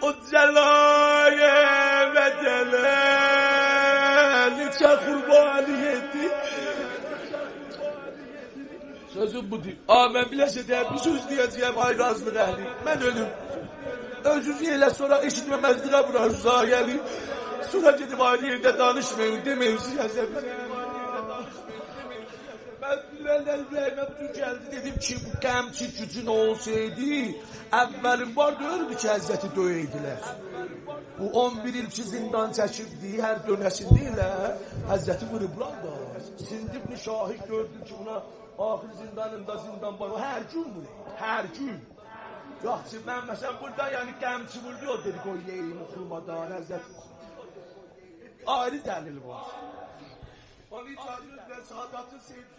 O celaya ve celali kurbaniyeti. Sözüm budur. Ben biləşəcəyəm, bir söz deyəcəyəm, ay razılıq əhli. Mən ölüm. Özünüzü elə sonra eşitməməzliğə bırakırsa gəlir. Sonra gidip aynı yerdə danışmayın, demeyin sizə. Ben Bülent'den Rəhmət geldi, dedim ki bu qəmçi gücün olsaydı, əvvəlin var dördü ki Həzrəti döyəydilər. Bu 11 il ki zindan çəkirdi, hər dönəsində ilə Həzrəti vurublar da. Şimdi bunu şahid gördüm ki buna ahir zindanında zindan var, o hər gün bunu, hər gün. Yaxşı, mən məsələn burada yəni qəmçi vurdu, o dedik o yeyim, oxulmadan Həzrəti. Ayrı dəlil var. Onu içədir və sadatı sevdi.